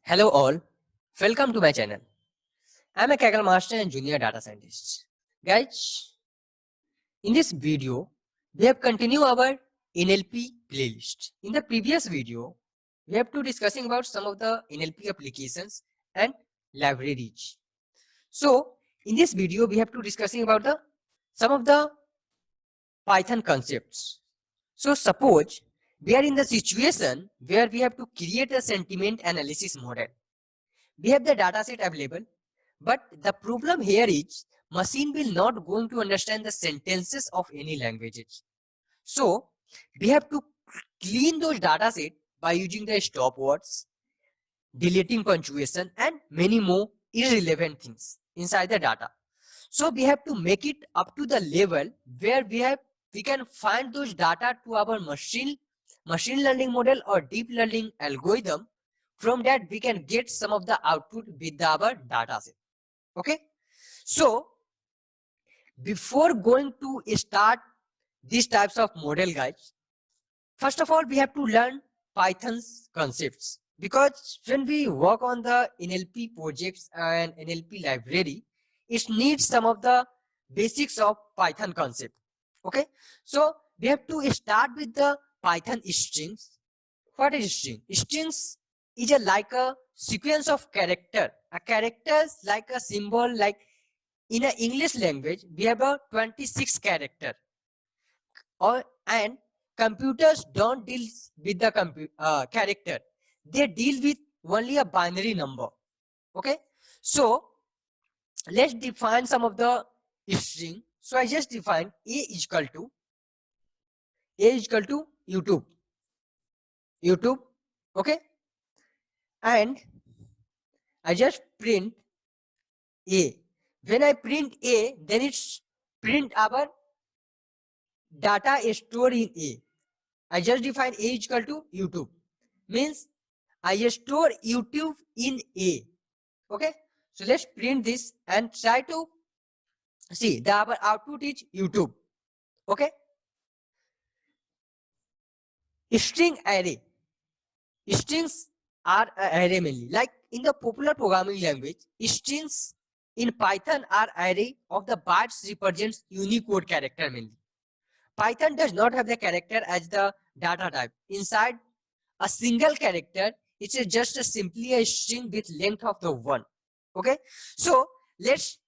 Hello all, welcome to my channel. I'm a Kaggle Master and Junior Data Scientist. Guys, in this video, we have continued our NLP playlist. In the previous video, we have to discussing about some of the NLP applications and libraries. So, in this video, we have to discussing about some of the Python concepts. So, suppose we are in the situation where we have to create a sentiment analysis model. We have the dataset available, but the problem here is machine will not going to understand the sentences of any languages. So we have to clean those dataset by using the stop words, deleting punctuation, and many more irrelevant things inside the data. So we have to make it up to the level where we can find those data to our machine learning model or deep learning algorithm. From that we can get some of the output with our data set. Okay, so before going to start these types of model, guys, first of all we have to learn Python's concepts, because when we work on the NLP projects and NLP library, it needs some of the basics of Python concept. Okay, so we have to start with the Python strings. What is string? Strings is like a sequence of character. A characters like a symbol, like in a English language we have a 26 character, or and computers don't deal with the character, they deal with only a binary number. Okay, so let's define some of the string. So I just define a is equal to YouTube. Okay, and I just print a. When I print a, then it's print our data stored in a. I just define a is equal to YouTube, means I store YouTube in a. Okay, so let's print this and try to see the our output is YouTube. Okay, string array. Strings are a array mainly. Like in the popular programming language, strings in Python are array of the bytes represents Unicode character mainly. Python does not have the character as the data type. Inside a single character, it's just simply a string with length of the 1. Okay, so let's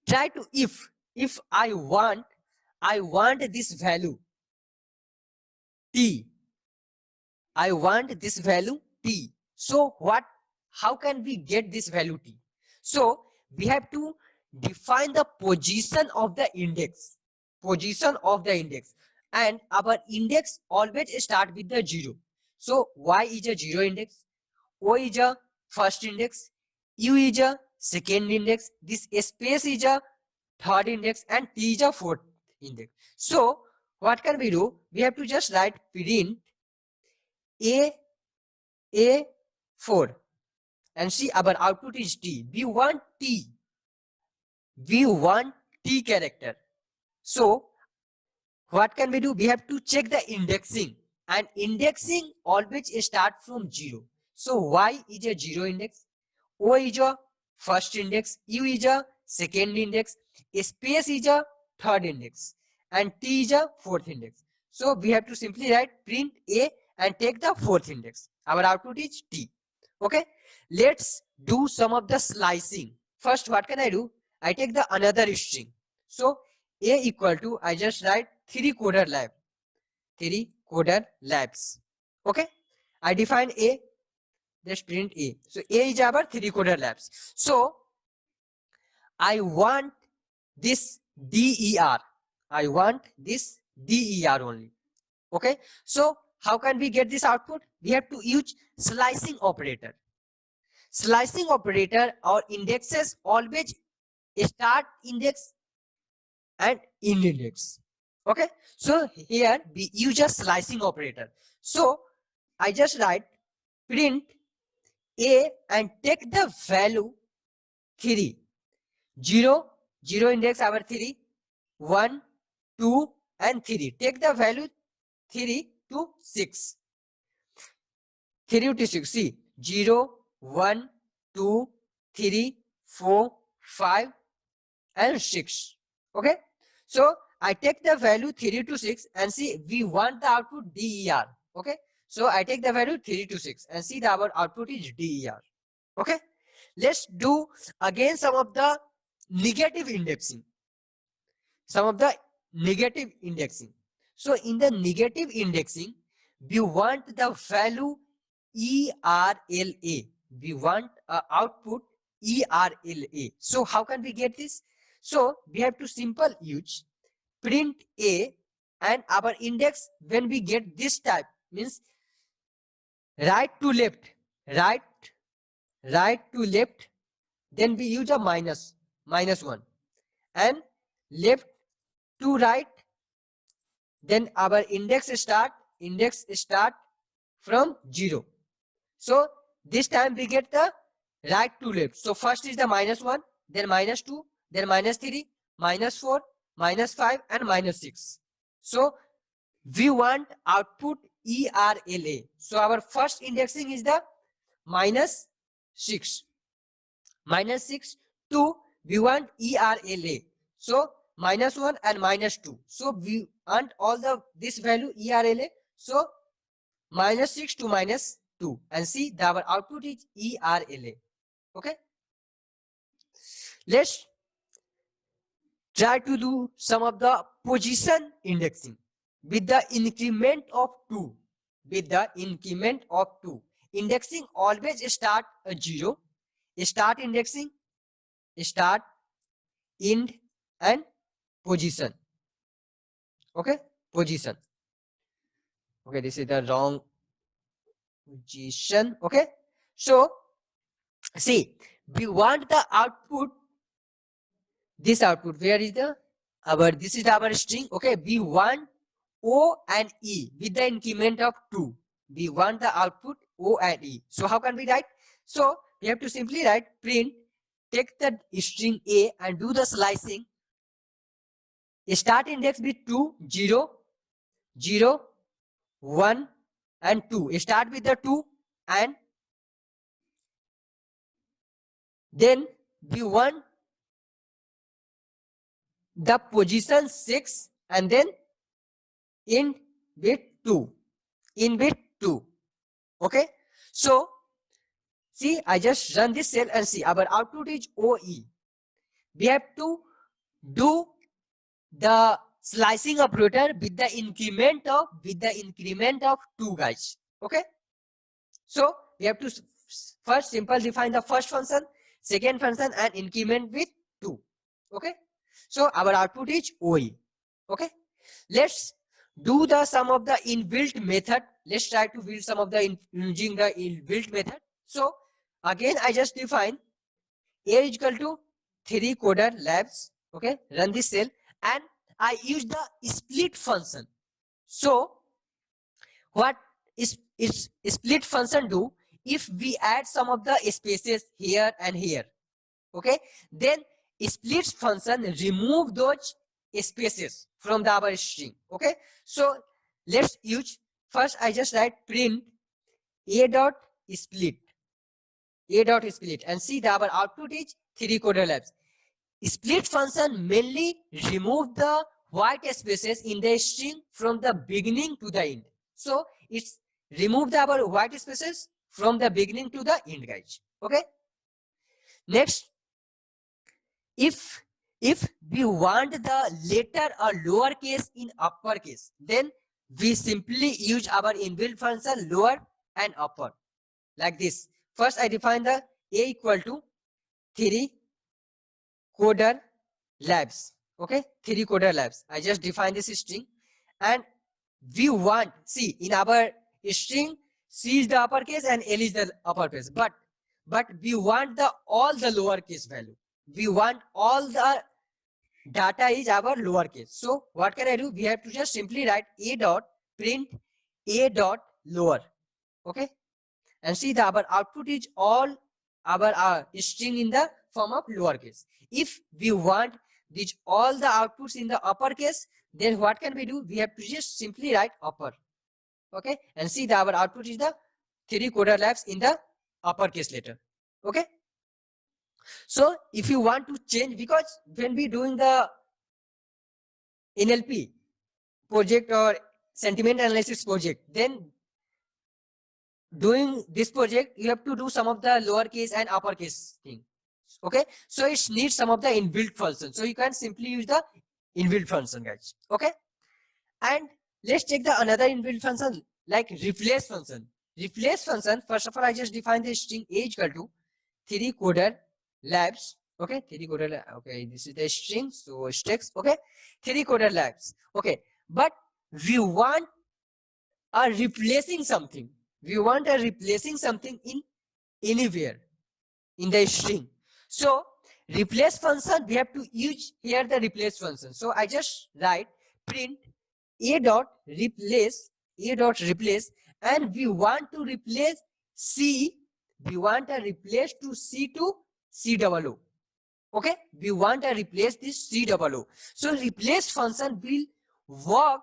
try to, if I want this value t, I want this value t. So how can we get this value t? So we have to define the position of the index, and our index always start with the 0. So y is a 0 index, o is a first index, u is a second index, this space is a third index, and t is a fourth index. So what can we do? We have to just write print a4 and see our output is t. We want t character. So what can we do? We have to check the indexing, and indexing always start from 0. So y is a 0 index, o is a first index, u is a second index, space is a third index, and t is a fourth index. So we have to simply write print a and take the fourth index. Our output is t. Okay, let's do some of the slicing. First, what can I do? I take the another string. So a equal to, I just write 3 coder labs. Okay, I define a, just print a. So a is our 3 coder labs. So I want this der. I want this der only. Okay, so how can we get this output? We have to use slicing operator. Slicing operator or indexes always start index and end index. Okay, so here we use a slicing operator. So I just write print a and take the value 3, 0, 0 index our 3, 1, 2 and 3. Take the value 3 to 6. 3 to 6. See, 0, 1, 2, 3, 4, 5 and 6. Okay, so I take the value 3 to 6 and see we want the output DER. Okay, so I take the value 3 to 6 and see that our output is DER. Okay, let's do again some of the negative indexing. Some of the negative indexing. So in the negative indexing, we want the value ERLA. We want output ERLA. So how can we get this? So we have to simple use print A, and our index when we get this type means right to left, right, right to left, then we use a minus 1, and left to right, then our index start from 0. So this time we get the right to left. So first is the -1, then -2, then -3, -4, -5 and -6. So we want output ERLA. So our first indexing is the -6. -6 to we want ERLA. So -1 and -2. So we want all the this value ERLA. So -6 to -2 and see that our output is ERLA. Okay, let's try to do some of the position indexing with the increment of 2. With the increment of 2, indexing always start a 0. Start indexing, start, end and position. Okay, position. Okay, this is the wrong position. Okay, so see we want the output, this output where is the our this is our string. Okay, we want O and E with the increment of 2. We want the output O and E. So how can we write? So we have to simply write print, take the string A and do the slicing. Start index with 2, 0, 0, 1 and 2. Start with the 2 and then we want the position 6 and then in with 2. In with 2. Okay, so see I just run this cell and see our output is OE. We have to do the slicing operator with the increment of 2, guys. Okay, so we have to first simple define the first function, second function and increment with 2. Okay, so our output is OE. Okay, let's do the some of the inbuilt method. Let's try to build some of the using the inbuilt method. So again I just define A is equal to 3 coder labs. Okay, run this cell and I use the split function. So what is split function do? If we add some of the spaces here and here, okay, then split function remove those spaces from the our string. Okay, so let's use first I just write print A dot split, and see that our output is 3 coder labs. Split function mainly remove the white spaces in the string from the beginning to the end. So it's remove the our white spaces from the beginning to the end, guys. Okay, next, if we want the letter or lowercase in uppercase, then we simply use our inbuilt function lower and upper like this. First I define the A equal to 3 coder labs. Okay, 3 coder labs. I just define this string and we want, see in our string C is the uppercase and L is the uppercase, but we want the all the lowercase value. We want all the data is our lowercase. So what can I do? We have to just simply write A dot print A dot lower. Okay, and see the our output is all our string in the form of lowercase. If we want these all the outputs in the uppercase, then what can we do? We have to just simply write upper. Okay, and see the our output is the 3 coder labs in the uppercase letter. Okay. So if you want to change, because when we doing the NLP project or sentiment analysis project, then doing this project, you have to do some of the lowercase and uppercase thing. Okay, so it needs some of the inbuilt function. So you can simply use the inbuilt function, guys. Okay, and let's take the another inbuilt function like replace function. Replace function, first of all, I just define the string a equal to 3 coder labs. Okay, 3 coder. Okay, this is the string. So sticks. Okay, 3 coder labs. Okay, but we want a replacing something. We want a replacing something in anywhere in the string. So replace function, we have to use here the replace function. So I just write print a dot replace, and we want to replace c. We want a replace to c to c double o. Okay, we want to replace this c double o. So replace function will work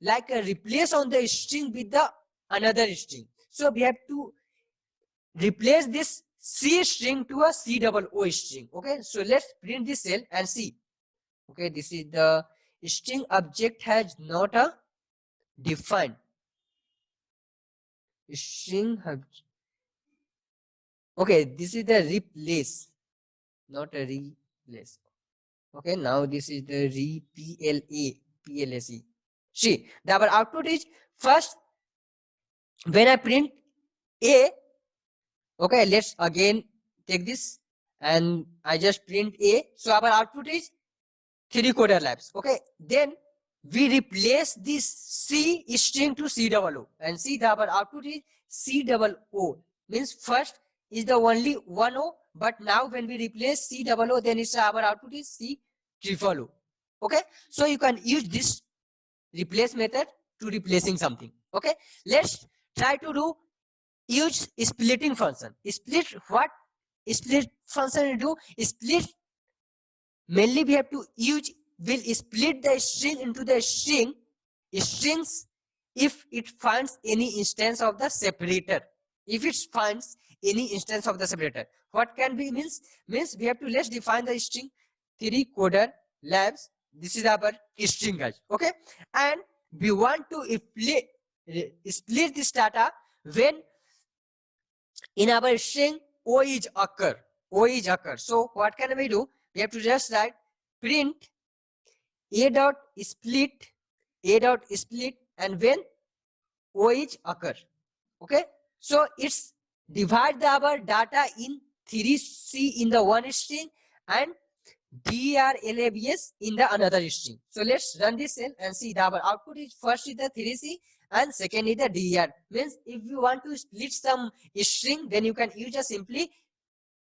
like a replace on the string with the another string. So we have to replace this c string to a c double o string. Okay, so let's print this cell and see. Okay, this is the string object has not a defined string. Okay, this is the replace, not a replace. Okay, now this is the PLACE. See, our output is first when I print a. Okay, let's again take this and I just print a. So our output is 3 coder labs. Okay, then we replace this C string to C double O, and see the our output is C double O. Means first is the only one O, but now when we replace C double O, then it's our output is C triple O. Okay, so you can use this replace method to replacing something. Okay, let's try to do use splitting function. Split what? Split function do? Split mainly we have to use, will split the string into the strings if it finds any instance of the separator. If it finds any instance of the separator, what can be means we have to, let's define the string 3 coder labs. This is our string, guys. Okay, and we want to split this data when in our string o is occur. So what can we do? We have to just write print a dot split and when o is occur. Okay, so it's divide our data in 3c in the one string and drlabs in the another string. So let's run this cell and see our output is first is the 3c and second is the dr. Means if you want to split some string, then you can use a simply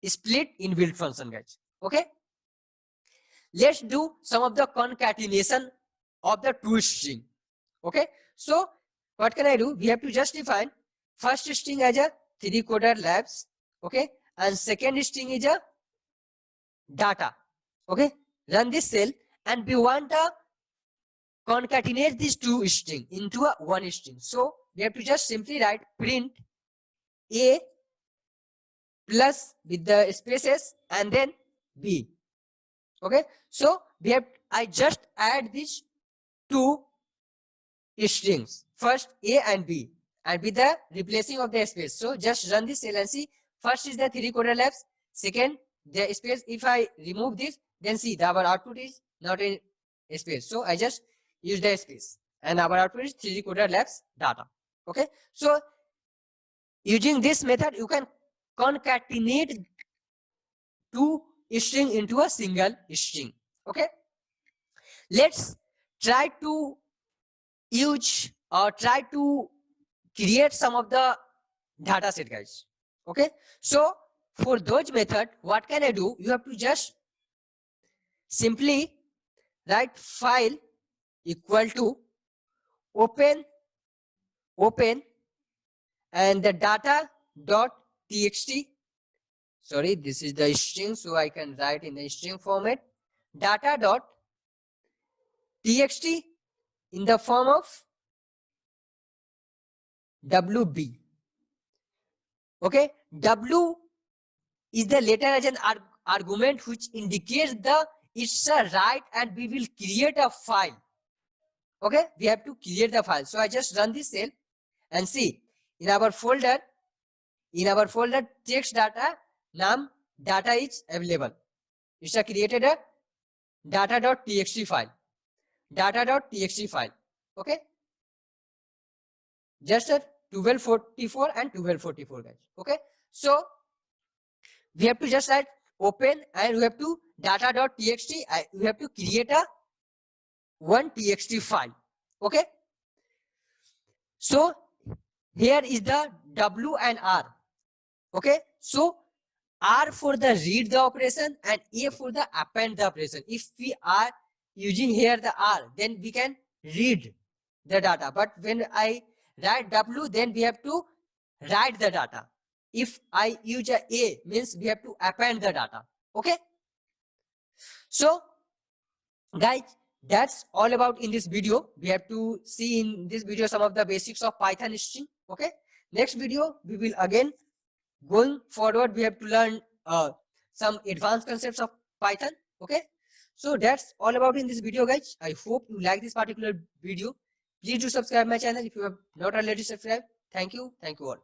split inbuilt function, guys. Okay, let's do some of the concatenation of the two string. Okay, so what can I do? We have to just define first string as a 3 coder labs. Okay, and second string is a data. Okay, run this cell and we want to concatenate these two string into a one string. So we have to just simply write print a plus with the spaces and then b. Okay, so we have, I just add these two strings, first a and b, and with the replacing of the space. So just run this cell and see. First is the 3 coder labs, second the space. If I remove this, then see our output is not in space. So I just use the space and our output is 3 coder labs data. Okay, so using this method you can concatenate two string into a single string. Okay, let's try to use or try to create some of the data set, guys. Okay, so for those method, what can I do? You have to just simply write file equal to open and the data dot txt. Sorry, this is the string, so I can write in the string format data dot txt in the form of wb. Okay, W is the letter as an argument which indicates the it's a right, and we will create a file. Okay, we have to create the file. So I just run this cell and see in our folder text data num data is available. It's a created a data.txt file. Okay, just at 1244 and 1244 guys. Okay, so we have to just write open and we have to data.txt. We have to create a one txt file. Okay, so here is the W and R. Okay, so R for the read the operation and A for the append the operation. If we are using here the R, then we can read the data. But when I write W, then we have to write the data. If I use A, means we have to append the data. Okay. So guys, that's all about in this video. We have to see in this video some of the basics of Python string. Okay. Next video, we will again going forward, we have to learn some advanced concepts of Python. Okay, so that's all about in this video guys. I hope you like this particular video. Please do subscribe my channel if you have not already subscribed. Thank you all.